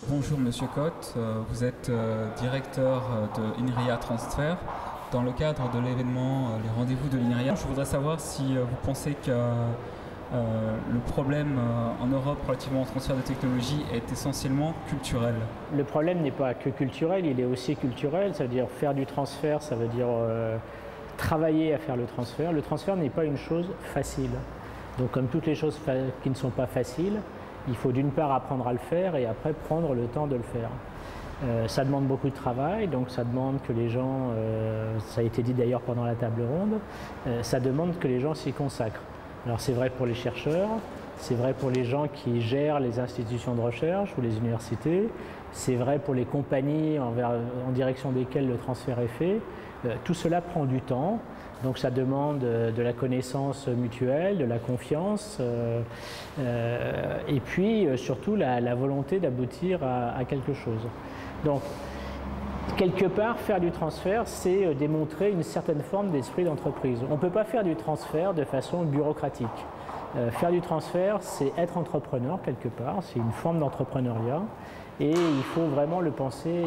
Bonjour Monsieur Cotte, vous êtes directeur de INRIA Transfer. Dans le cadre de l'événement Les Rendez-vous de l'INRIA, je voudrais savoir si vous pensez que le problème en Europe relativement au transfert de technologie est essentiellement culturel. Le problème n'est pas que culturel, il est aussi culturel, c'est-à-dire faire du transfert, ça veut dire travailler à faire le transfert. Le transfert n'est pas une chose facile. Donc comme toutes les choses qui ne sont pas faciles, il faut d'une part apprendre à le faire et après prendre le temps de le faire. Ça demande beaucoup de travail, donc ça demande que les gens, ça a été dit d'ailleurs pendant la table ronde, ça demande que les gens s'y consacrent. Alors c'est vrai pour les chercheurs, c'est vrai pour les gens qui gèrent les institutions de recherche ou les universités, c'est vrai pour les compagnies en direction desquelles le transfert est fait. Tout cela prend du temps, donc ça demande de la connaissance mutuelle, de la confiance et puis surtout la volonté d'aboutir à quelque chose. Donc quelque part, faire du transfert, c'est démontrer une certaine forme d'esprit d'entreprise. On ne peut pas faire du transfert de façon bureaucratique. Faire du transfert, c'est être entrepreneur quelque part, c'est une forme d'entrepreneuriat et il faut vraiment le penser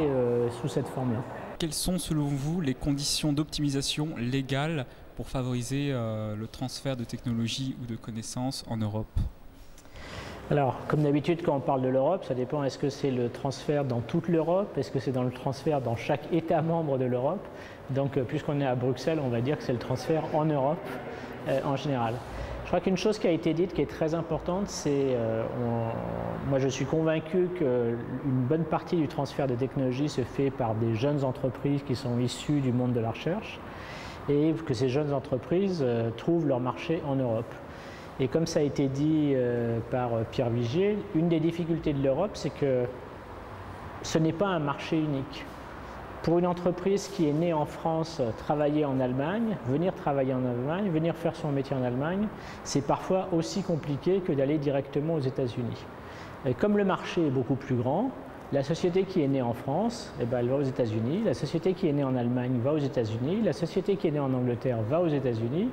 sous cette forme-là. Quelles sont selon vous les conditions d'optimisation légales pour favoriser le transfert de technologies ou de connaissances en Europe ? Alors, comme d'habitude, quand on parle de l'Europe, ça dépend, est-ce que c'est le transfert dans toute l'Europe? Est-ce que c'est dans le transfert dans chaque État membre de l'Europe? Donc, puisqu'on est à Bruxelles, on va dire que c'est le transfert en Europe en général. Je crois qu'une chose qui a été dite qui est très importante, c'est, moi je suis convaincu qu'une bonne partie du transfert de technologie se fait par des jeunes entreprises qui sont issues du monde de la recherche et que ces jeunes entreprises trouvent leur marché en Europe. Et comme ça a été dit par Pierre Vigier, une des difficultés de l'Europe, c'est que ce n'est pas un marché unique. Pour une entreprise qui est née en France, travailler en Allemagne, venir travailler en Allemagne, venir faire son métier en Allemagne, c'est parfois aussi compliqué que d'aller directement aux États-Unis. Comme le marché est beaucoup plus grand, la société qui est née en France, eh ben, elle va aux États-Unis, la société qui est née en Allemagne va aux États-Unis, la société qui est née en Angleterre va aux États-Unis,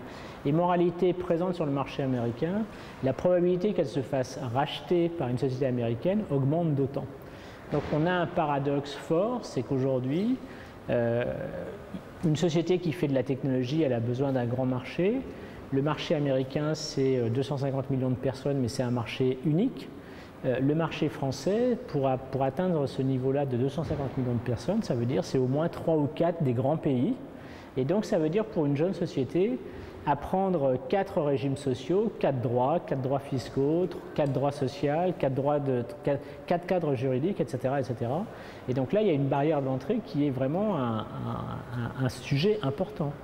et moralité présente sur le marché américain, la probabilité qu'elle se fasse racheter par une société américaine augmente d'autant. Donc on a un paradoxe fort, c'est qu'aujourd'hui, une société qui fait de la technologie, elle a besoin d'un grand marché. Le marché américain, c'est 250 millions de personnes, mais c'est un marché unique. Le marché français, pour atteindre ce niveau-là de 250 millions de personnes, ça veut dire c'est au moins 3 ou 4 des grands pays. Et donc ça veut dire pour une jeune société, apprendre 4 régimes sociaux, 4 droits fiscaux, 4 droits sociaux, 4 cadres juridiques, etc., etc. Et donc là, il y a une barrière d'entrée qui est vraiment un sujet important.